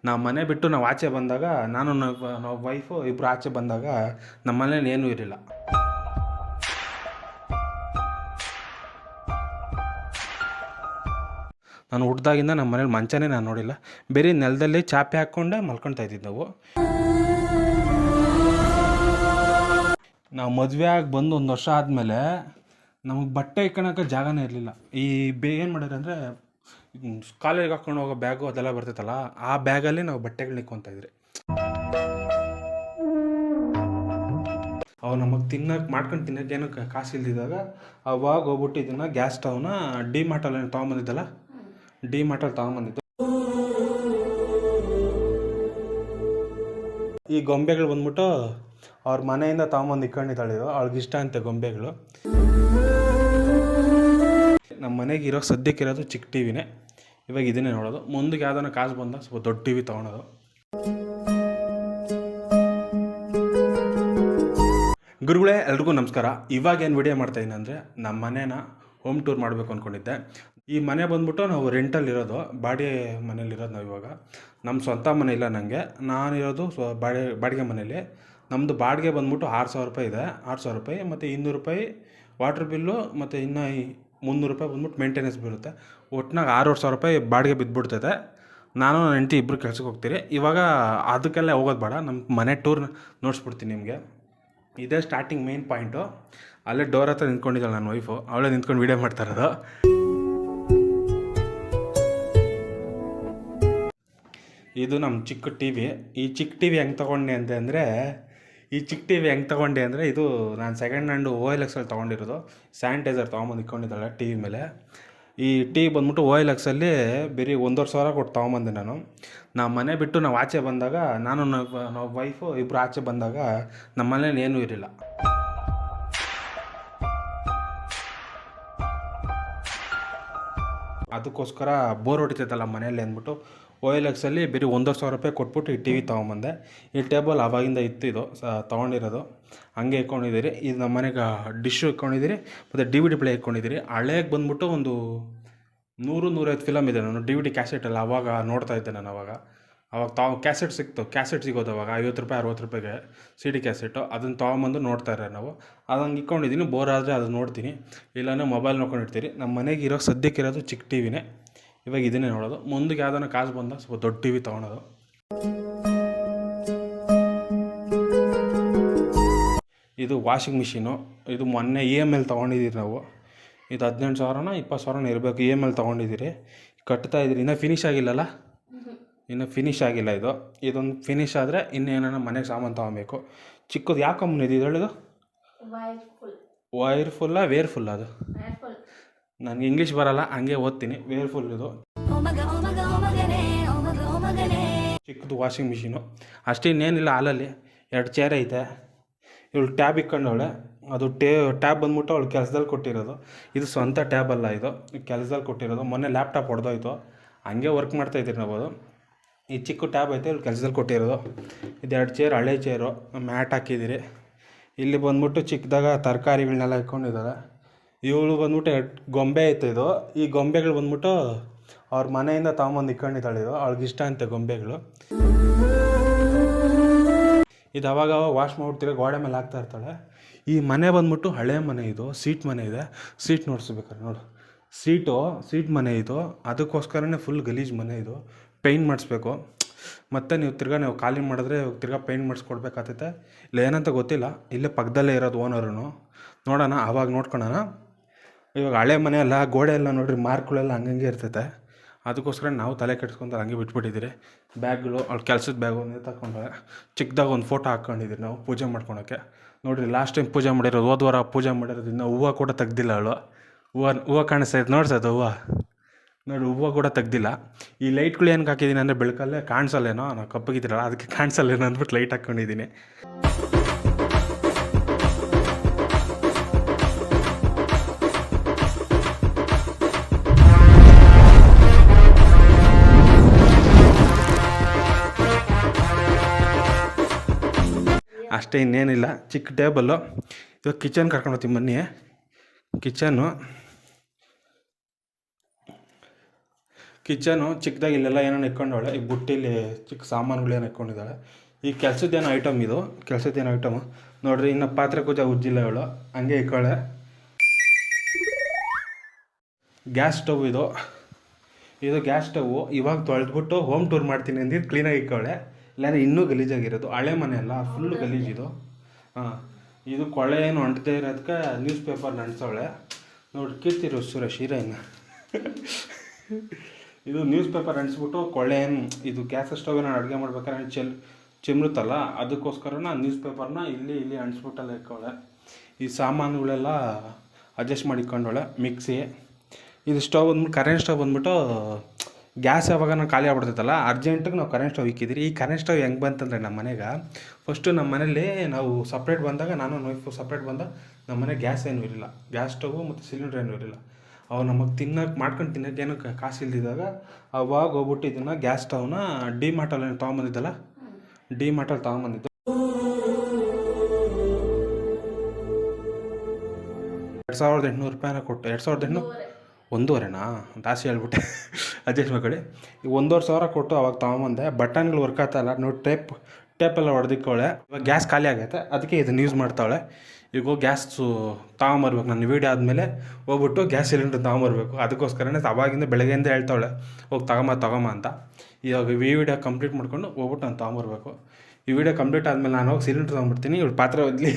ನಾವು ಮನೆ ಬಿಟ್ಟು ನಾವು ಆಚೆ ಬಂದಾಗ ನಾನು ನಾವು ವೈಫು ಇಬ್ಬರು ಆಚೆ ಬಂದಾಗ ನಮ್ಮ ಮನೇಲಿ ಏನೂ ಇರಲಿಲ್ಲ. ನಾನು ಹುಡ್ದಾಗಿಂದ ನಮ್ಮ ಮನೇಲಿ ಮಂಚನೇ ನಾನು ನೋಡಿಲ್ಲ. ಬೇರೆ ನೆಲದಲ್ಲಿ ಚಾಪೆ ಹಾಕ್ಕೊಂಡೆ ಮಲ್ಕೊಳ್ತಾ ಇದ್ದಿದ್ದು ನಾವು ಮದುವೆ ಆಗಿ ಬಂದು 1 ವರ್ಷ ಆದಮೇಲೆ ನಮಗೆ ಬಟ್ಟೆ ಇಕ್ಕೊಳಕ್ಕೆ ಜಾಗನೇ ಇರಲಿಲ್ಲ. ಈ ಏನು ಮಾಡಿದ್ರೆ ಅಂದರೆ ಕಾಲೇಜ್ಗೆ ಹಾಕ್ಕೊಂಡು ಹೋಗೋ ಬ್ಯಾಗು ಅದೆಲ್ಲ ಬರ್ತೈತಲ್ಲ, ಆ ಬ್ಯಾಗಲ್ಲಿ ನಾವು ಬಟ್ಟೆಗಳನ್ನ ಇಕ್ಕೊತಾ ಇದ್ರಿ. ಅವು ನಮಗೆ ಮಾಡ್ಕೊಂಡು ತಿನ್ನೋಕೆ ಏನೋ ಕಾಸು ಇಲ್ದಿದ್ದಾಗ ಅವಾಗ ಹೋಗ್ಬಿಟ್ಟು ಇದನ್ನು ಗ್ಯಾಸ್ ಸ್ಟವ್ನ ಡಿಮಾರ್ಟಲ್ಲಿ ತೊಗೊಂಬಂದಿದ್ದಲ್ಲ, ಡಿಮಾರ್ಟಲ್ಲಿ ತೊಗೊಂಬಂದಿದ್ದು. ಈ ಗೊಂಬೆಗಳು ಬಂದ್ಬಿಟ್ಟು ಅವ್ರ ಮನೆಯಿಂದ ತೊಗೊಂಬಂದು ಇಕ್ಕೊಂಡಿದ್ದಾಳೆ. ಅವ್ಳಿಗೆ ಇಷ್ಟ ಅಂತೆ ಗೊಂಬೆಗಳು. ನಮ್ಮ ಮನೆಗೆ ಇರೋ ಸದ್ಯಕ್ಕಿರೋದು ಚಿಕ್ಕ ಟಿ ವಿನೇ. ಇವಾಗ ಇದನ್ನೇ ನೋಡೋದು. ಮುಂದಕ್ಕೆ ಯಾವ್ದಾನ ಕಾಸು ಬಂದಾಗ ಸ್ವಲ್ಪ ದೊಡ್ಡ ಟಿ ವಿ ತೊಗೊಳೋದು. ಗುರುಗಳೇ, ಎಲ್ರಿಗೂ ನಮಸ್ಕಾರ. ಇವಾಗ ಏನು ವಿಡಿಯೋ ಮಾಡ್ತಾಯಿದ್ದೀನಿ ಅಂದರೆ, ನಮ್ಮ ಮನೇನ ಹೋಮ್ ಟೂರ್ ಮಾಡಬೇಕು ಅಂದ್ಕೊಂಡಿದ್ದೆ. ಈ ಮನೆ ಬಂದ್ಬಿಟ್ಟು ನಾವು ರೆಂಟಲ್ಲಿ ಇರೋದು, ಬಾಡಿಗೆ ಮನೇಲಿರೋದು ನಾವು ಇವಾಗ. ನಮ್ಮ ಸ್ವಂತ ಮನೆ ಇಲ್ಲ ನನಗೆ. ನಾನಿರೋದು ಬಾಡಿಗೆ ಮನೇಲಿ. ನಮ್ಮದು ಬಾಡಿಗೆ ಬಂದ್ಬಿಟ್ಟು 6,000 ರೂಪಾಯಿ ಇದೆ. 6,000 ರೂಪಾಯಿ ಮತ್ತು 200 ರೂಪಾಯಿ ವಾಟ್ರ್ ಬಿಲ್ಲು ಮತ್ತು ಇನ್ನು 300 ರೂಪಾಯಿ ಬಂದ್ಬಿಟ್ಟು ಮೇಂಟೆನೆನ್ಸ್ ಬೀಳುತ್ತೆ. ಒಟ್ಟಿನಾಗ 6,500 ರೂಪಾಯಿ ಬಾಡಿಗೆ ಬಿದ್ದುಬಿಡ್ತೈತೆ. ನಾನು ನನ್ನ ಹೆಂಡತಿ ಇಬ್ಬರು ಕೆಲ್ಸಕ್ಕೆ ಹೋಗ್ತೀರಿ. ಇವಾಗ ಅದಕ್ಕೆಲ್ಲ ಹೋಗೋದು ಬೇಡ, ನಮ್ಮ ಮನೆ ಟೂರ್ ನೋಡಿಸ್ಬಿಡ್ತೀನಿ ನಿಮಗೆ. ಇದೇ ಸ್ಟಾರ್ಟಿಂಗ್ ಮೇನ್ ಪಾಯಿಂಟು. ಅಲ್ಲೇ ಡೋರ್ ಹತ್ರ ನಿಂತ್ಕೊಂಡಿದ್ದಾಳೆ ನನ್ನ ವೈಫು. ಅವಳೇ ನಿಂತ್ಕೊಂಡು ವೀಡಿಯೋ ಮಾಡ್ತಾ ಇರೋದು. ಇದು ನಮ್ಮ ಚಿಕ್ಕ ಟಿ ವಿ. ಈ ಚಿಕ್ಕ ಟಿ ವಿ ಹೆಂಗೆ ತೊಗೊಂಡೆ ಅಂದರೆ ಇದು ನಾನು ಸೆಕೆಂಡ್ ಹ್ಯಾಂಡು OLX-ಅಲ್ಲಿ ತೊಗೊಂಡಿರೋದು. ಸ್ಯಾನಿಟೈಸರ್ ತೊಗೊಂಬಂದು ಇಟ್ಕೊಂಡಿದ್ದಾಳೆ ಟಿ ವಿ ಮೇಲೆ. ಈ ಟಿ ವಿ ಬಂದ್ಬಿಟ್ಟು OLX-ಅಲ್ಲಿ ಬೇರೆ 1,500 ಸಾವಿರ ಕೊಟ್ಟು ತೊಗೊಂಬಂದೆ ನಾನು. ನಾವು ಮನೆ ಬಿಟ್ಟು ನಾವು ಆಚೆ ಬಂದಾಗ ನಾವು ವೈಫು ಇಬ್ಬರು ಆಚೆ ಬಂದಾಗ ನಮ್ಮ ಮನೇಲಿ ಏನೂ ಇರಲಿಲ್ಲ. ಅದಕ್ಕೋಸ್ಕರ ಬೋರ್ ಹೊಡಿತೈತಲ್ಲ ಮನೆಯಲ್ಲಿ ಅಂದ್ಬಿಟ್ಟು OLX-ಅಲ್ಲಿ ಬೇರೆ 1,500 ಸಾವಿರ ರೂಪಾಯಿ ಕೊಟ್ಬಿಟ್ಟು ಈ ಟಿ ವಿ ತೊಗೊಂಬಂದೆ. ಈ ಟೇಬಲ್ ಆವಾಗಿಂದ ಇತ್ತು, ಇದು ತೊಗೊಂಡಿರೋದು. ಹಂಗೆ ಇಟ್ಕೊಂಡಿದ್ದೀರಿ. ಇದು ನಮ್ಮ ಮನೆಗೆ ಡಿಶ್ಶು ಇಟ್ಕೊಂಡಿದ್ದೀರಿ ಮತ್ತು DVD ಪ್ಲೇ ಇಟ್ಕೊಂಡಿದ್ದೀರಿ. ಹಳೆಗೆ ಬಂದ್ಬಿಟ್ಟು ಒಂದು 100-150 ಫಿಲಮ್ ಇದೆ. ನಾನು DVD ಕ್ಯಾಸೆಟಲ್ಲಿ ಆವಾಗ ನೋಡ್ತಾ ಇದ್ದೆ. ನಾನು ಅವಾಗ ಕ್ಯಾಸೆಟ್ ಸಿಕ್ತು. ಕ್ಯಾಸೆಟ್ ಸಿಗೋದು ಅವಾಗ 50 ರೂಪಾಯಿ 60 ರೂಪಾಯಿಗೆ CD ಕ್ಯಾಸೆಟು. ಅದನ್ನು ತೊಗೊಂಬಂದು ನೋಡ್ತಾ ಇರೋ ನಾವು. ಅದಂಗೆ ಇಟ್ಕೊಂಡಿದ್ದೀನಿ. ಬೋರ್ ಆದರೆ ಅದು ನೋಡ್ತೀನಿ, ಇಲ್ಲಾಂದರೆ ಮೊಬೈಲ್ ನೋಡ್ಕೊಂಡಿರ್ತೀರಿ. ನಮ್ಮ ಮನೆಗೆ ಸದ್ಯಕ್ಕಿರೋದು ಚಿಕ್ಕ ಟಿ ವಿನೇ. ಇವಾಗ ಇದನ್ನೇ ನೋಡೋದು. ಮುಂದಕ್ಕೆ ಯಾವ್ದಾನ ಕಾಸು ಬಂದಾಗ ಸ್ವಲ್ಪ ದೊಡ್ಡ ಟಿ ವಿ ತೊಗೊಳೋದು. ಇದು ವಾಷಿಂಗ್ ಮಿಷಿನು. ಇದು ಮೊನ್ನೆ EMI ತೊಗೊಂಡಿದ್ದೀರಿ ನಾವು. ಇದು 18,000 20 ಸಾವಿರ ಇರಬೇಕು. EMI ತೊಗೊಂಡಿದ್ದೀರಿ. ಕಟ್ತಾ ಇದ್ದೀರಿ. ಇನ್ನೂ ಫಿನಿಷ್ ಆಗಿಲ್ಲಲ್ಲ, ಇನ್ನೂ ಫಿನಿಷ್ ಆಗಿಲ್ಲ. ಇದೊಂದು ಫಿನಿಷ್ ಆದರೆ ಇನ್ನೇನ ಮನೆಗೆ ಸಾಮಾನು ತೊಗೊಬೇಕು. ಚಿಕ್ಕದು ಯಾವ ಕಂಪ್ನಿ ಇದು ಹೇಳಿದು? ವೈರ್ಫುಲ್ಲ ವೇರ್ಫುಲ್ಲ? ಅದು ನನಗೆ ಇಂಗ್ಲೀಷ್ ಬರಲ್ಲ, ಹಂಗೆ ಓದ್ತೀನಿ. ವೇರ್ಫುಲ್ ಇದು ಚಿಕ್ಕದು ವಾಷಿಂಗ್ ಮಿಷಿನು. ಅಷ್ಟೇ, ಇನ್ನೇನಿಲ್ಲ. ಹಾಲಲ್ಲಿ 2 ಚೇರ್ ಐತೆ. ಇವಳು ಟ್ಯಾಬ್ ಇಕ್ಕೊಂಡವಳೆ. ಅದು ಟ್ಯಾಬ್ ಬಂದ್ಬಿಟ್ಟು ಅವಳು ಕೆಲಸದಲ್ಲಿ ಕೊಟ್ಟಿರೋದು. ಇದು ಸ್ವಂತ ಟ್ಯಾಬ್ ಅಲ್ಲ, ಇದು ಕೆಲಸದಲ್ಲಿ ಕೊಟ್ಟಿರೋದು. ಮೊನ್ನೆ ಲ್ಯಾಪ್ಟಾಪ್ ಹೊಡೆದೋಯ್ತು, ಹಂಗೆ ವರ್ಕ್ ಮಾಡ್ತಾಯಿದ್ದೀರಿ ನಾವು. ಅದು ಈ ಚಿಕ್ಕ ಟ್ಯಾಬ್ ಐತೆ, ಇವಳು ಕೆಲಸದಲ್ಲಿ ಕೊಟ್ಟಿರೋದು. ಇದು 2 ಚೇರ್, ಹಳೆ ಚೇರು. ಮ್ಯಾಟ್ ಹಾಕಿದ್ದೀರಿ. ಇಲ್ಲಿ ಬಂದ್ಬಿಟ್ಟು ಚಿಕ್ಕದಾಗ ತರಕಾರಿಗಳನ್ನೆಲ್ಲ ಇಟ್ಕೊಂಡಿದ್ದಾರೆ. ಇವಳು ಬಂದ್ಬಿಟ್ಟು ಗೊಂಬೆ ಐತೆ. ಇದು ಈ ಗೊಂಬೆಗಳು ಬಂದ್ಬಿಟ್ಟು ಅವ್ರ ಮನೆಯಿಂದ ತೊಗೊಂಬಂದು ಇಟ್ಕೊಂಡಿದ್ದಾಳೆ. ಅವಳಿಗೆ ಇಷ್ಟ ಅಂತೆ ಗೊಂಬೆಗಳು. ಇದು ಅವಾಗ ವಾಶ್ ಮಾಡ್ಬಿಡ್ತೀರ, ಗೋಡೆ ಮೇಲೆ ಹಾಕ್ತಾ ಇರ್ತಾಳೆ. ಈ ಮನೆ ಬಂದ್ಬಿಟ್ಟು ಹಳೆ ಮನೆ. ಇದು ಸೀಟ್ ಮನೆ ಇದೆ. ಸೀಟ್ ನೋಡಿಸ್ಬೇಕಾರೆ ನೋಡು, ಸೀಟ್ ಮನೆ ಇದು. ಅದಕ್ಕೋಸ್ಕರನೇ ಫುಲ್ ಗಲೀಜು ಮನೆ ಇದು. ಪೇಂಟ್ ಮಾಡಿಸ್ಬೇಕು. ಮತ್ತು ನೀವು ಖಾಲಿ ಮಾಡಿದ್ರೆ ತಿರ್ಗಾ ಪೇಂಟ್ ಮಾಡಿಸ್ಕೊಡ್ಬೇಕಾಗ್ತೈತೆ. ಇಲ್ಲ ಏನಂತ ಗೊತ್ತಿಲ್ಲ. ಇಲ್ಲೇ ಪಕ್ಕದಲ್ಲೇ ಇರೋದು ಓನರೂ. ನೋಡೋಣ, ಆವಾಗ ನೋಡ್ಕೊಳ್ಳೋಣ. ಇವಾಗ ಹಳೆ ಮನೆ ಎಲ್ಲ ಗೋಡೆ ಎಲ್ಲ ನೋಡ್ರಿ, ಮಾರ್ಕ್ಗಳೆಲ್ಲ ಹಂಗಂಗೆ ಇರ್ತೈತೆ. ಅದಕ್ಕೋಸ್ಕರ ನಾವು ತಲೆ ಕೆಡ್ಸ್ಕೊಂತಾರೆ ಹಂಗೆ ಬಿಟ್ಬಿಟ್ಟಿದ್ದೀರಿ. ಬ್ಯಾಗ್ಗಳು, ಅವ್ಳ ಕೆಲಸದ ಬ್ಯಾಗು ತಗೊಂಡ್ರೆ ಚಿಕ್ಕದಾಗ ಒಂದು ಫೋಟೋ ಹಾಕ್ಕೊಂಡಿದ್ದೀರಿ ನಾವು ಪೂಜೆ ಮಾಡ್ಕೊಳಕ್ಕೆ. ನೋಡಿರಿ, ಲಾಸ್ಟ್ ಟೈಮ್ ಪೂಜೆ ಮಾಡಿರೋದು, ಹೋದ ವಾರ ಪೂಜೆ ಮಾಡಿರೋದ್ರಿಂದ ಹೂವು ಕೂಡ ತೆಗ್ದಿಲ್ಲ ಅವಳು. ಹೂವು ಕಾಣಿಸ್ತೈತೆ ನೋಡ್ಸೋದು. ನೋಡಿ, ಹೂವು ಕೂಡ ತೆಗ್ದಿಲ್ಲ. ಈ ಲೈಟ್ಗಳು ಏನಕ್ಕೆ ಹಾಕಿದ್ದೀನಿ ಅಂದರೆ ಬೆಳಕಲ್ಲೇ ಕಾಣಿಸಲ್ಲೇನೋ, ನಾವು ಕಪ್ಪಗಿದ್ದೀರಲ್ಲ ಅದಕ್ಕೆ ಕಾಣಿಸಲ್ಲೇನೋ ಅಂದ್ಬಿಟ್ಟು ಲೈಟ್ ಹಾಕ್ಕೊಂಡಿದ್ದೀನಿ. ಅಷ್ಟೇ, ಇನ್ನೇನಿಲ್ಲ. ಚಿಕ್ಕ ಟೇಬಲ್ಲು. ಇವಾಗ ಕಿಚನ್ ಕರ್ಕೊಂಡು ಹೋಗ್ತೀನಿ ಬನ್ನಿ. ಕಿಚನು ಚಿಕ್ಕದಾಗಿ ಇಲ್ಲೆಲ್ಲ ಏನೋ ಇಟ್ಕೊಂಡವಳೆ, ಈ ಬುಟ್ಟಿಲಿ ಚಿಕ್ಕ ಸಾಮಾನುಗಳೇನು ಇಟ್ಕೊಂಡಿದ್ದಾಳೆ. ಈ ಕೆಲಸದ್ದೇನೋ ಐಟಮ್ ಇದು, ಕೆಲಸದ್ದೇನೋ ಐಟಮು ನೋಡ್ರಿ. ಇನ್ನು ಪಾತ್ರೆ ಕೂಜ ಉಜ್ಜಿಲ್ಲ ಇವಳು, ಹಂಗೆ ಇಕ್ಕೊಳ್ಳೆ. ಗ್ಯಾಸ್ ಸ್ಟವ್ ಇದು ಗ್ಯಾಸ್ ಸ್ಟವ್ವು. ಇವಾಗ ತೊಳೆದ್ಬಿಟ್ಟು ಹೋಮ್ ಟೂರ್ ಮಾಡ್ತೀನಿ ಅಂದಿದ್ದು ಕ್ಲೀನಾಗಿ ಇಕ್ಕೊಳ್ಳೆ, ಇಲ್ಲಾಂದರೆ ಇನ್ನೂ ಗಲೀಜಾಗಿರೋದು. ಹಳೆ ಮನೆ ಅಲ್ಲ, ಫುಲ್ ಗಲೀಜಿದು. ಹಾಂ, ಇದು ಕೊಳೆ ಏನು ಅಂಟದೇ ಇರೋದಕ್ಕೆ ನ್ಯೂಸ್ ಪೇಪರ್ನ ಅಂಟಿಸವಳೆ ನೋಡಿ. ಕೀರ್ತಿರು ಸುರೇಶ್ ಹೀರೋಯಿನ್. ಇದು ನ್ಯೂಸ್ ಪೇಪರ್ ಅಂಟಿಸ್ಬಿಟ್ಟು ಕೊಳೆ ಏನು, ಇದು ಗ್ಯಾಸ್ ಸ್ಟವ್ ನಾನು ಅಡುಗೆ ಮಾಡ್ಬೇಕಾದ್ರೆ ಚಿಮ್ರುತ್ತಲ್ಲ, ಅದಕ್ಕೋಸ್ಕರ ನ್ಯೂಸ್ ಪೇಪರ್ನ ಇಲ್ಲಿ ಅಂಟಿಸ್ಬಿಟ್ಟಲ್ಲ ಇಕ್ಕೊಳ್ಳೆ. ಈ ಸಾಮಾನುಗಳೆಲ್ಲ ಅಡ್ಜಸ್ಟ್ ಮಾಡಿ ಇಟ್ಕೊಂಡವಳೆ. ಮಿಕ್ಸಿ, ಇದು ಸ್ಟವ್ ಬಂದ್ಬಿಟ್ಟು ಕರೆಂಟ್ ಸ್ಟವ್ ಬಂದ್ಬಿಟ್ಟು ಗ್ಯಾಸ್ ಯಾವಾಗ ನಾವು ಖಾಲಿ ಆಗ್ಬಿಡ್ತೈತಲ್ಲ, ಅರ್ಜೆಂಟಿಗೆ ನಾವು ಕರೆಂಟ್ ಸ್ಟವ್ ಇಕ್ಕಿದ್ರಿ. ಈ ಕರೆಂಟ್ ಸ್ಟವ್ ಹೆಂಗೆ ಬಂತಂದರೆ ನಮ್ಮ ಮನೆಗೆ ಫಸ್ಟು ನಮ್ಮ ಮನೇಲಿ ನಾವು ಸಪ್ರೇಟ್ ಬಂದಾಗ, ನಾನು ನನ್ನ ವೈಫು ಸಪ್ರೇಟ್ ಬಂದಾಗ ನಮ್ಮ ಮನೆಗೆ ಗ್ಯಾಸ್ ಏನೂ ಇರಲಿಲ್ಲ, ಗ್ಯಾಸ್ ಸ್ಟವ್ ಮತ್ತು ಸಿಲಿಂಡ್ರ್ ಏನೂ ಇರಲಿಲ್ಲ. ಅವು ನಮಗೆ ಮಾಡ್ಕೊಂಡು ತಿನ್ನೋಕ್ಕೇನು ಕಾಸು ಇಲ್ದಿದ್ದಾಗ ಅವಾಗ ಹೋಗ್ಬಿಟ್ಟು ಇದನ್ನು ಗ್ಯಾಸ್ ಸ್ಟವ್ನ ಡಿಮಾರ್ಟಲ್ಲಿ ತೊಗೊಂಬಂದಿದ್ದಲ್ಲ, ಡಿಮಾರ್ಟಲ್ಲಿ ತೊಗೊಂಬಂದಿದ್ದು 2800 ರೂಪಾಯಿನ ಕೊಟ್ಟು, 2800 ಒಂದೂವರೆನಾ ಜಾಸ್ತಿ ಹೇಳ್ಬಿಟ್ಟೆ, ಅಡ್ಜಸ್ಟ್ ಮಾಡ್ಕೊಳ್ಳಿ. ಈಗ 1500 ಕೊಟ್ಟು ಅವಾಗ ತೊಗೊಂಬಂದೆ. ಬಟನ್ಗಳು ವರ್ಕ್ ಆಗ್ತಾಯಿಲ್ಲ ನೋಡಿ, ಟೇಪೆಲ್ಲ ಹೊಡೆದಿಕ್ಕೊಳ್ಳೆ. ಇವಾಗ ಗ್ಯಾಸ್ ಖಾಲಿ ಆಗೈತೆ, ಅದಕ್ಕೆ ಇದನ್ನು ಯೂಸ್ ಮಾಡ್ತಾವಳೆ. ಈಗ ಗ್ಯಾಸು ತೊಗೊಂಬರ್ಬೇಕು, ನನ್ನ ವೀಡಿಯೋ ಆದಮೇಲೆ ಹೋಗ್ಬಿಟ್ಟು ಗ್ಯಾಸ್ ಸಿಲಿಂಡ್ರ್ ತೊಗೊಂಬರ್ಬೇಕು. ಅದಕ್ಕೋಸ್ಕರನೇ ಅವಾಗಿಂದ ಬೆಳಗ್ಗೆಯಿಂದ ಹೇಳ್ತಾವಳೆ ಹೋಗಿ ತಗೊಂಬ ಅಂತ. ಇವಾಗ ಈ ವಿಡಿಯೋ ಕಂಪ್ಲೀಟ್ ಮಾಡ್ಕೊಂಡು ಹೋಗ್ಬಿಟ್ಟು ನಾನು ತೊಗೊಂಬರ್ಬೇಕು. ಈ ವಿಡಿಯೋ ಕಂಪ್ಲೀಟ್ ಆದಮೇಲೆ ನಾನು ಹೋಗಿ ಸಿಲಿಂಡ್ರ್ ತೊಗೊಂಬಿಡ್ತೀನಿ, ಇವಳು ಪಾತ್ರೆ ಒದ್ಲಿ.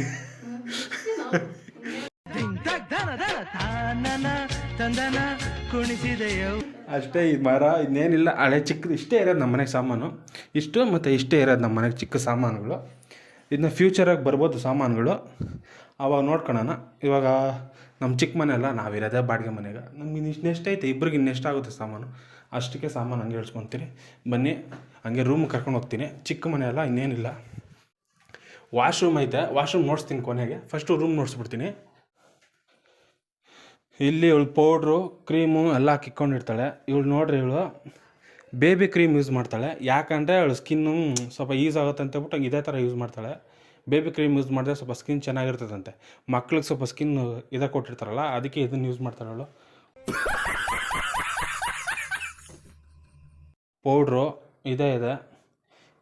ಅಷ್ಟೇ. ಈ ಮರ ಇನ್ನೇನಿಲ್ಲ, ಹಳೆ ಚಿಕ್ಕದು ಇಷ್ಟೇ ಇರೋದು ನಮ್ಮ ಮನೆಗೆ ಸಾಮಾನು, ಇಷ್ಟು ಮತ್ತು ಇಷ್ಟೇ ಇರೋದು ನಮ್ಮ ಮನೆಗೆ ಚಿಕ್ಕ ಸಾಮಾನುಗಳು. ಇದನ್ನ ಫ್ಯೂಚರಾಗಿ ಬರ್ಬೋದು ಸಾಮಾನುಗಳು, ಆವಾಗ ನೋಡ್ಕೊಳ್ಳೋಣ. ಇವಾಗ ನಮ್ಮ ಚಿಕ್ಕ ಮನೆ ಅಲ್ಲ, ನಾವಿರೋದೇ ಬಾಡಿಗೆ ಮನೆಗೆ. ನಮ್ಗೆ ಇನ್ನೆಷ್ಟು ಐತೆ, ಇಬ್ರಿಗೆ ಇನ್ನೆಷ್ಟು ಆಗುತ್ತೆ ಸಾಮಾನು, ಅಷ್ಟಕ್ಕೆ ಸಾಮಾನು ಹಂಗೆ ಹೇಳ್ಸ್ಕೊತೀನಿ. ಬನ್ನಿ ಹಂಗೆ ರೂಮಿಗೆ ಕರ್ಕೊಂಡು ಹೋಗ್ತೀನಿ. ಚಿಕ್ಕ ಮನೆ ಅಲ್ಲ, ಇನ್ನೇನಿಲ್ಲ. ವಾಶ್ರೂಮ್ ಐತೆ, ವಾಶ್ರೂಮ್ ನೋಡಿಸ್ತೀನಿ ಕೊನೆಗೆ. ಫಸ್ಟು ರೂಮ್ ನೋಡಿಸ್ಬಿಡ್ತೀನಿ. ಇಲ್ಲಿ ಇವಳು ಪೌಡ್ರು ಕ್ರೀಮು ಎಲ್ಲ ಹಾಕಿಕೊಂಡಿರ್ತಾಳೆ. ಇವಳು ನೋಡ್ರಿ, ಇವಳು ಬೇಬಿ ಕ್ರೀಮ್ ಯೂಸ್ ಮಾಡ್ತಾಳೆ. ಯಾಕಂದರೆ ಅವಳು ಸ್ಕಿನ್ನು ಸ್ವಲ್ಪ ಯೂಸ್ ಆಗುತ್ತೆ ಅಂತ ಹೇಳ್ಬಿಟ್ಟು ಇದೇ ಥರ ಯೂಸ್ ಮಾಡ್ತಾಳೆ. ಬೇಬಿ ಕ್ರೀಮ್ ಯೂಸ್ ಮಾಡಿದ್ರೆ ಸ್ವಲ್ಪ ಸ್ಕಿನ್ ಚೆನ್ನಾಗಿರ್ತದಂತೆ. ಮಕ್ಳಿಗೆ ಸ್ವಲ್ಪ ಸ್ಕಿನ್ ಇದಾಗ ಕೊಟ್ಟಿರ್ತಾರಲ್ಲ, ಅದಕ್ಕೆ ಇದನ್ನು ಯೂಸ್ ಮಾಡ್ತಾಳೆ ಅವಳು. ಪೌಡ್ರು ಇದೇ ಇದೆ,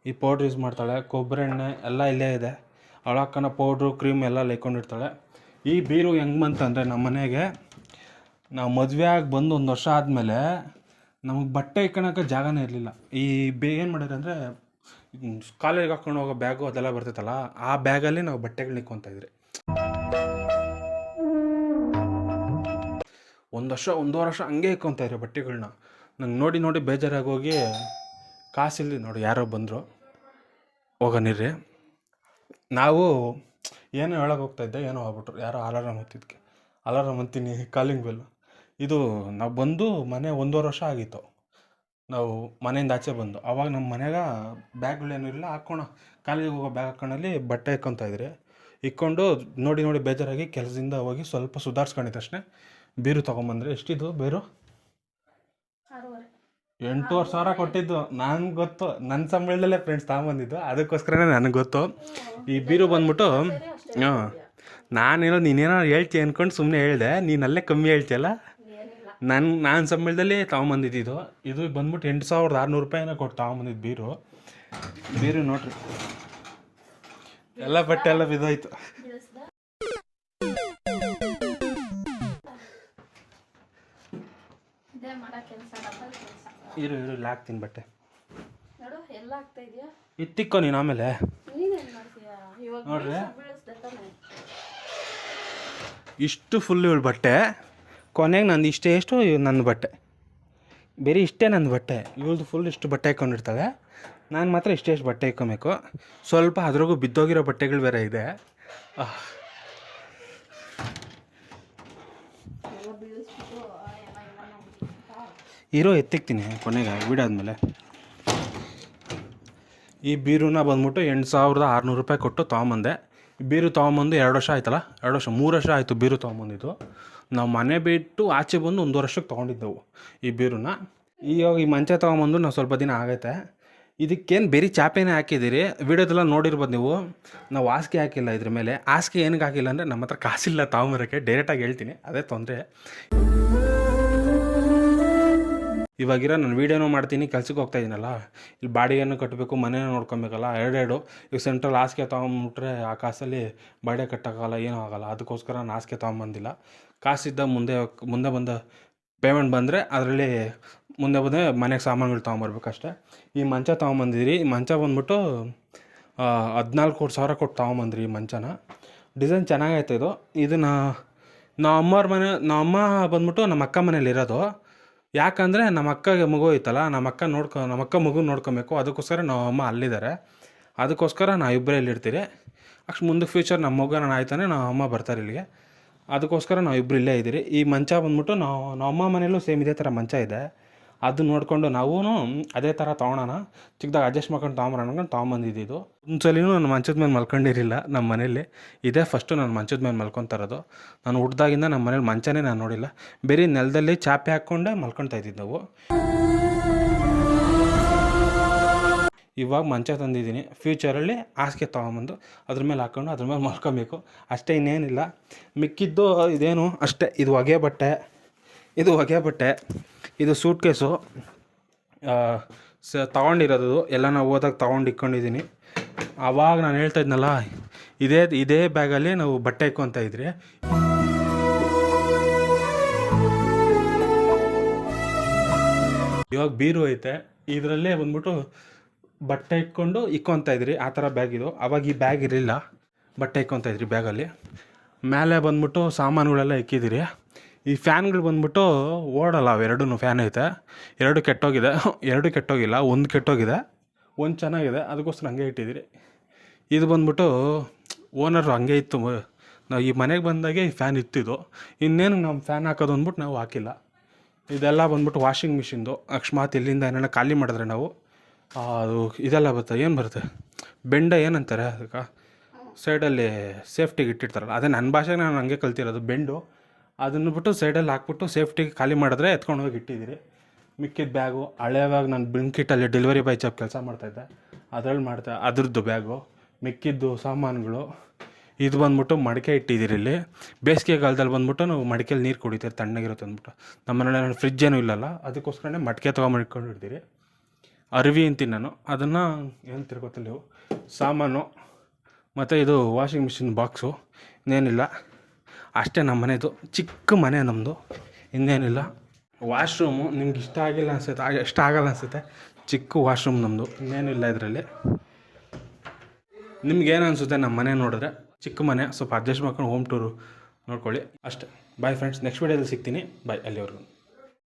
ಈ ಪೌಡ್ರ್ ಯೂಸ್ ಮಾಡ್ತಾಳೆ. ಕೊಬ್ಬರಿ ಎಣ್ಣೆ ಎಲ್ಲ ಇಲ್ಲೇ ಇದೆ. ಅವಳು ಹಾಕೋಣ ಪೌಡ್ರು ಕ್ರೀಮ್ ಎಲ್ಲ ಇಕ್ಕೊಂಡಿರ್ತಾಳೆ. ಈ ಬೀರು ಹೆಂಗೆ ಬಂತಂದರೆ, ನಮ್ಮ ಮನೆಗೆ ನಾವು ಮದುವೆ ಆಗಿ ಬಂದು 1 ವರ್ಷ ಆದಮೇಲೆ ನಮಗೆ ಬಟ್ಟೆ ಇಕ್ಕೊಳಕ್ಕೆ ಜಾಗನೇ ಇರಲಿಲ್ಲ. ಈ ಏನು ಮಾಡಿದ್ರೆ ಅಂದರೆ, ಕಾಲೇಜಿಗೆ ಹಾಕ್ಕೊಂಡು ಹೋಗೋ ಬ್ಯಾಗು ಅದೆಲ್ಲ ಬರ್ತೈತಲ್ಲ, ಆ ಬ್ಯಾಗಲ್ಲಿ ನಾವು ಬಟ್ಟೆಗಳನ್ನ ಇಕ್ಕೊತಾಯಿದ್ರಿ. 1 ವರ್ಷ 1.5 ವರ್ಷ ಹಂಗೆ ಇಕ್ಕೊತಾಯಿದ್ರಿ ಬಟ್ಟೆಗಳನ್ನ. ನಂಗೆ ನೋಡಿ ಬೇಜಾರಾಗಿ ಹೋಗಿ ಕಾಸಿಲ್ಲಿ ನೋಡಿ ಯಾರೋ ಬಂದರು, ಹೋಗೋನಿರ್ರಿ. ನಾವು ಏನೋ ಹೇಳೋಕೆ ಹೋಗ್ತಾಯಿದ್ದೆ, ಏನೋ ಆಗ್ಬಿಟ್ರು. ಯಾರೋ ಅಲಾರಾಮ್ ಅಂತೀನಿ, ಕಾಲಿಂಗ್ ಬೆಲ್ಲು. ಇದು ನಾವು ಬಂದು ಮನೆ 1.5 ವರ್ಷ ಆಗಿತ್ತು, ನಾವು ಮನೆಯಿಂದ ಆಚೆ ಬಂದು. ಆವಾಗ ನಮ್ಮ ಮನೆಗೆ ಬ್ಯಾಗ್ಗಳೇನೂ ಇಲ್ಲ, ಕಾಲೇಜಿಗೆ ಹೋಗೋ ಬ್ಯಾಗ್ ಹಾಕ್ಕೊಂಡಲ್ಲಿ ಬಟ್ಟೆ ಇಕ್ಕೊತಾಯಿದ್ರಿ. ಇಕ್ಕೊಂಡು ನೋಡಿ ಬೇಜಾರಾಗಿ ಕೆಲಸದಿಂದ ಹೋಗಿ ಸ್ವಲ್ಪ ಸುಧಾರಿಸ್ಕೊಂಡಿದ್ದೆ ಅಷ್ಟೇ. ಬೀರು ತೊಗೊಂಬಂದ್ರೆ. ಎಷ್ಟಿದ್ದು ಬೀರು? 8,500 ಕೊಟ್ಟಿದ್ದು. ನನಗೆ ಗೊತ್ತು, ನನ್ನ ಸಂಬಳದಲ್ಲೇ ಫ್ರೆಂಡ್ಸ್ ತೊಗೊಂಬಂದಿದ್ದು, ಅದಕ್ಕೋಸ್ಕರನೇ ನನಗೆ ಗೊತ್ತು. ಈ ಬೀರು ಬಂದ್ಬಿಟ್ಟು ನಾನೇನೋ ನೀನೇನೋ ಹೇಳ್ತೀಯ ಅಂದ್ಕೊಂಡು ಸುಮ್ಮನೆ ಹೇಳಿದೆ, ನೀನು ಅಲ್ಲೇ ಕಮ್ಮಿ ಹೇಳ್ತೀಯಲ್ಲ. ನಾನು ಸಂಬಳದಲ್ಲಿ ತೊಗೊಂಬಂದಿದ್ದು. ಇದು ಬಂದ್ಬಿಟ್ಟು 8,600 ರೂಪಾಯಿನ ಕೊಟ್ಟು ತೊಗೊಂಬಂದಿದ್ದು ಬೀರು ನೋಡ್ರಿ. ಎಲ್ಲ ಬಟ್ಟೆ ಎಲ್ಲ ಬಿದ್ದೋಯ್ತು. ಇರು ಹಾಕ್ತೀನಿ ಬಟ್ಟೆ. ಇತ್ತಿಕ್ಕೋ ನೀನು ಆಮೇಲೆ. ನೋಡ್ರಿ, ಇಷ್ಟು ಫುಲ್ ಇವಳು ಬಟ್ಟೆ. ಕೊನೆಗೆ ನಂದು ಎಷ್ಟು ನನ್ನ ಬಟ್ಟೆ, ಬೇರೆ ಇಷ್ಟೇ ನನ್ನ ಬಟ್ಟೆ. ಇವಳ್ದು ಫುಲ್ ಇಷ್ಟು ಬಟ್ಟೆ ಹಾಕ್ಕೊಂಡಿರ್ತಾಳೆ, ನಾನು ಮಾತ್ರ ಇಷ್ಟೆಷ್ಟು ಬಟ್ಟೆ ಇಕ್ಕೊಬೇಕು. ಸ್ವಲ್ಪ ಅದ್ರಾಗೂ ಬಿದ್ದೋಗಿರೋ ಬಟ್ಟೆಗಳು ಬೇರೆ ಇದೆ. ಇರೋ ಎತ್ತಿಕ್ತೀನಿ ಕೊನೆಗೆ ವಿಡಿಯೋ ಆದಮೇಲೆ. ಈ ಬೀರುನ ಬಂದ್ಬಿಟ್ಟು 8,600 ರೂಪಾಯಿ ಕೊಟ್ಟು ತೊಗೊಂಬಂದೆ. ಬೀರು ತೊಗೊಂಬಂದು 2 ವರ್ಷ ಆಯ್ತಲ್ಲ, 3 ವರ್ಷ ಆಯಿತು ಬೀರು ತೊಗೊಂಬಂದಿದ್ದು. ನಾವು ಮನೆ ಬಿಟ್ಟು ಆಚೆ ಬಂದು 1 ವರ್ಷಕ್ಕೆ ತೊಗೊಂಡಿದ್ದೆವು ಈ ಬೀರುನ. ಇವಾಗ ಈ ಮಂಚ ತೊಗೊಂಬಂದು ನಾವು ಸ್ವಲ್ಪ ದಿನ ಆಗೈತೆ. ಇದಕ್ಕೇನು ಬೇರೆ ಚಾಪೆನೇ ಹಾಕಿದ್ದೀರಿ, ವಿಡಿಯೋದೆಲ್ಲ ನೋಡಿರ್ಬೋದು ನೀವು. ನಾವು ಹಾಸಿಗೆ ಹಾಕಿಲ್ಲ ಇದ್ರ ಮೇಲೆ. ಹಾಸಿಗೆ ಏನಕ್ಕೆ ಹಾಕಿಲ್ಲ ಅಂದರೆ ನಮ್ಮ ಹತ್ರ ಕಾಸಿಲ್ಲ ತೊಗೊಂಬರೋಕ್ಕೆ, ಡೈರೆಕ್ಟಾಗಿ ಹೇಳ್ತೀನಿ, ಅದೇ ತೊಂದರೆ. ಇವಾಗಿರೋ ನಾನು ವೀಡಿಯೋನೂ ಮಾಡ್ತೀನಿ, ಕೆಲ್ಸಕ್ಕೆ ಹೋಗ್ತಾ ಇದ್ದೀನಲ್ಲ, ಇಲ್ಲಿ ಬಾಡಿಗೆನೂ ಕಟ್ಟಬೇಕು, ಮನೇನೂ ನೋಡ್ಕೊಬೇಕಲ್ಲ, ಎರಡೆರಡು. ಈಗ ಸೆಂಟ್ರಲ್ ಹಾಸಿಗೆ ತೊಗೊಂಬಿಟ್ರೆ ಆ ಕಾಸಲ್ಲಿ ಬಾಡಿಗೆ ಕಟ್ಟೋಕ್ಕಾಗಲ್ಲ, ಏನೂ ಆಗೋಲ್ಲ. ಅದಕ್ಕೋಸ್ಕರ ನಾನು ಹಾಸಿಗೆ ತೊಗೊಂಬಂದಿಲ್ಲ. ಕಾಸಿದ್ದ ಮುಂದೆ ಬಂದ ಪೇಮೆಂಟ್ ಬಂದರೆ ಅದರಲ್ಲಿ ಮುಂದೆ ಬಂದರೆ ಮನೆಗೆ ಸಾಮಾನುಗಳು ತೊಗೊಂಬರ್ಬೇಕಷ್ಟೆ. ಈ ಮಂಚ ತೊಗೊಂಬಂದಿದ್ರಿ. ಈ ಮಂಚ ಬಂದ್ಬಿಟ್ಟು 14,000 ಕೊಟ್ಟು ತೊಗೊಂಬಂದ್ರಿ ಈ ಮಂಚನ. ಡಿಸೈನ್ ಚೆನ್ನಾಗೈತೆ ಇದು. ಇದನ್ನು ನಮ್ಮ ಅಮ್ಮ ಬಂದ್ಬಿಟ್ಟು ನಮ್ಮ ಅಕ್ಕ ಮನೇಲಿರೋದು. ಯಾಕಂದರೆ ನಮ್ಮ ಅಕ್ಕಗೆ ಮಗು ಐತಲ್ಲ, ನಮ್ಮ ಅಕ್ಕ ಮಗು ನೋಡ್ಕೊಬೇಕು. ಅದಕ್ಕೋಸ್ಕರ ನಮ್ಮ ಅಮ್ಮ ಅಲ್ಲಿದ್ದಾರೆ. ಅದಕ್ಕೋಸ್ಕರ ನಾವು ಇಬ್ಬರೇ ಇಲ್ಲಿರ್ತೀರಿ. ಮುಂದೆ ಫ್ಯೂಚರ್ ನಮ್ಮ ಮಗು ನಾನು ಆಯ್ತಾನೆ ನಮ್ಮ ಅಮ್ಮ ಬರ್ತಾರೆ ಇಲ್ಲಿಗೆ. ಅದಕ್ಕೋಸ್ಕರ ನಾವು ಇಬ್ಬರು ಇಲ್ಲೇ ಇದ್ದೀರಿ. ಈ ಮಂಚ ಬಂದ್ಬಿಟ್ಟು ನಮ್ಮ ಅಮ್ಮ ಮನೇಲೂ ಸೇಮ್ ಇದೇ ಥರ ಮಂಚ ಇದೆ. ಅದು ನೋಡಿಕೊಂಡು ನಾವೂ ಅದೇ ಥರ ತೊಗೊಳೋಣ, ಚಿಕ್ಕದಾಗ ಅಡ್ಜಸ್ಟ್ ಮಾಡ್ಕೊಂಡು ತೊಗೊಂಬರೋಣ ಅನ್ಕೊಂಡು ತೊಗೊಂಬಂದಿದ್ದು. ಒಂದು ಸಲಿನೂ ನಾನು ಮಂಚದ ಮೇಲೆ ಮಲ್ಕೊಂಡಿರಲಿಲ್ಲ ನಮ್ಮ ಮನೇಲಿ. ಇದೇ ಫಸ್ಟು ನಾನು ಮಂಚದ ಮೇಲೆ ಮಲ್ಕೊತಾ ಇರೋದು. ನಾನು ಹುಟ್ದಾಗಿಂದ ನಮ್ಮ ಮನೇಲಿ ಮಂಚನೇ ನಾನು ನೋಡಿಲ್ಲ. ಬೇರೆ ನೆಲದಲ್ಲಿ ಚಾಪೆ ಹಾಕ್ಕೊಂಡೆ ಮಲ್ಕೊತಾ ಇದ್ದಿದ್ದು ನಾವು. ಇವಾಗ ಮಂಚ ತಂದಿದ್ದೀನಿ. ಫ್ಯೂಚರಲ್ಲಿ ಹಾಸಿಗೆ ತೊಗೊಂಬಂದು ಅದ್ರ ಮೇಲೆ ಹಾಕ್ಕೊಂಡು ಅದ್ರ ಮೇಲೆ ಮಲ್ಕೊಬೇಕು ಅಷ್ಟೇ, ಇನ್ನೇನಿಲ್ಲ. ಮಿಕ್ಕಿದ್ದು ಇದೇನು ಅಷ್ಟೇ. ಇದು ಹೊಗೆ ಬಟ್ಟೆ, ಇದು ಸೂಟ್ ಕೇಸು ತೊಗೊಂಡಿರೋದು ಎಲ್ಲ ನಾವು ಹೋದಾಗ ತೊಗೊಂಡು ಇಟ್ಕೊಂಡಿದ್ದೀನಿ. ಆವಾಗ ನಾನು ಹೇಳ್ತಾ ಇದ್ನಲ್ಲ, ಇದೇ ಬ್ಯಾಗಲ್ಲಿ ನಾವು ಬಟ್ಟೆ ಇಕ್ಕೊತಾ ಇದ್ರಿ. ಇವಾಗ ಬೀರು ಐತೆ, ಇದರಲ್ಲೇ ಬಂದ್ಬಿಟ್ಟು ಬಟ್ಟೆ ಇಕ್ಕೊತಾ ಇದ್ರಿ. ಆ ಥರ ಬ್ಯಾಗ್ ಇದು. ಆವಾಗ ಈ ಬ್ಯಾಗ್ ಇರಲಿಲ್ಲ, ಬಟ್ಟೆ ಇಕ್ಕೊತಾ ಇದ್ರಿ ಬ್ಯಾಗಲ್ಲಿ. ಮೇಲೆ ಬಂದ್ಬಿಟ್ಟು ಸಾಮಾನುಗಳೆಲ್ಲ ಇಕ್ಕಿದ್ದೀರಿ. ಈ ಫ್ಯಾನ್ಗಳು ಬಂದ್ಬಿಟ್ಟು ಓಡಲ್ಲ, ಅವೆರಡೂ ಫ್ಯಾನ್ ಐತೆ. ಎರಡು ಕೆಟ್ಟೋಗಿಲ್ಲ, ಒಂದು ಕೆಟ್ಟೋಗಿದೆ, ಒಂದು ಚೆನ್ನಾಗಿದೆ. ಅದಕ್ಕೋಸ್ಕರ ಹಂಗೆ ಇಟ್ಟಿದ್ದೀರಿ. ಇದು ಬಂದ್ಬಿಟ್ಟು ಓನರು ಹಂಗೆ ಇತ್ತು. ನಾವು ಈ ಮನೆಗೆ ಬಂದಾಗೆ ಈ ಫ್ಯಾನ್ ಇತ್ತಿದ್ದು. ಇನ್ನೇನು ನಮ್ಮ ಫ್ಯಾನ್ ಹಾಕೋದು ಅಂದ್ಬಿಟ್ಟು ನಾವು ಹಾಕಿಲ್ಲ. ಇದೆಲ್ಲ ಬಂದ್ಬಿಟ್ಟು ವಾಷಿಂಗ್ ಮಿಷಿನ್ದು. ಅಕಸ್ಮಾತ್ ಇಲ್ಲಿಂದ ಏನಾರ ಖಾಲಿ ಮಾಡಿದ್ರೆ ನಾವು ಅದು ಇದೆಲ್ಲ ಬರುತ್ತೆ ಬೆಂಡ ಏನಂತಾರೆ ಅದಕ್ಕೆ, ಸೈಡಲ್ಲಿ ಸೇಫ್ಟಿಗೆ ಇಟ್ಟಿರ್ತಾರಲ್ಲ, ಅದೇ ನನ್ನ ಭಾಷೆಗೆ ನಾನು ಹಂಗೆ ಕಲ್ತಿರೋದು. ಬೆಂಡು ಅದನ್ನು ಬಿಟ್ಟು ಸೈಡಲ್ಲಿ ಹಾಕ್ಬಿಟ್ಟು ಸೇಫ್ಟಿಗೆ ಖಾಲಿ ಮಾಡಿದ್ರೆ ಎತ್ಕೊಂಡು ಹೋಗಿ ಇಟ್ಟಿದ್ದೀರಿ. ಮಿಕ್ಕಿದ ಬ್ಯಾಗು ಹಳೆಯವಾಗ ನಾನು ಬ್ಲಿಂಕಿಟಲ್ಲಿ ಡೆಲಿವರಿ ಬಾಯ್ ಜಾಬ್ ಕೆಲಸ ಮಾಡ್ತಾಯಿದ್ದೆ, ಅದರಲ್ಲಿ ಅದ್ರದ್ದು ಬ್ಯಾಗು, ಮಿಕ್ಕಿದ್ದು ಸಾಮಾನುಗಳು. ಇದು ಬಂದ್ಬಿಟ್ಟು ಮಡಿಕೆ ಇಟ್ಟಿದ್ದೀರಿ ಇಲ್ಲಿ. ಬೇಸಿಗೆಗಾಲದಲ್ಲಿ ಬಂದ್ಬಿಟ್ಟು ನಾವು ಮಡಿಕೆಯಲ್ಲಿ ನೀರು ಕುಡಿತೀರಿ, ತಣ್ಣಗಿರುತ್ತೆ ಅಂದ್ಬಿಟ್ಟು. ನಮ್ಮ ಮನೇಲಿ ಫ್ರಿಜ್ ಏನೂ ಇಲ್ಲಲ್ಲ, ಅದಕ್ಕೋಸ್ಕರನೇ ಮಡಿಕೆ ತೊಗೊಂಡಿರ್ತೀರಿ. ಅರಿವಿ ಅಂತೀನಿ ನಾನು, ಅದನ್ನು ಏನು ತಿರ್ಗೋತಿಲ್ಲ. ನೀವು ಸಾಮಾನು ಮತ್ತು ಇದು ವಾಷಿಂಗ್ ಮಿಷಿನ್ ಬಾಕ್ಸು, ಇನ್ನೇನಿಲ್ಲ ಅಷ್ಟೇ. ನಮ್ಮ ಮನೆದು ಚಿಕ್ಕ ಮನೆ ನಮ್ಮದು, ಇನ್ನೇನಿಲ್ಲ. ವಾಶ್ರೂಮು ನಿಮ್ಗೆ ಇಷ್ಟ ಆಗಲ್ಲ ಅನಿಸುತ್ತೆ. ಚಿಕ್ಕ ವಾಶ್ರೂಮ್ ನಮ್ಮದು, ಇನ್ನೇನಿಲ್ಲ ಇದರಲ್ಲಿ. ನಿಮ್ಗೇನು ಅನಿಸುತ್ತೆ ನಮ್ಮ ಮನೆ ನೋಡಿದ್ರೆ? ಚಿಕ್ಕ ಮನೆ, ಸ್ವಲ್ಪ ಅಡ್ಜಸ್ಟ್ ಮಾಡ್ಕೊಂಡು ಹೋಮ್ ಟೂರು ನೋಡ್ಕೊಳ್ಳಿ ಅಷ್ಟೇ. ಬಾಯ್ ಫ್ರೆಂಡ್ಸ್, ನೆಕ್ಸ್ಟ್ ವೀಡಿಯೋದಲ್ಲಿ ಸಿಗ್ತೀನಿ. ಬಾಯ್, ಅಲ್ಲಿವರೆಗೂ.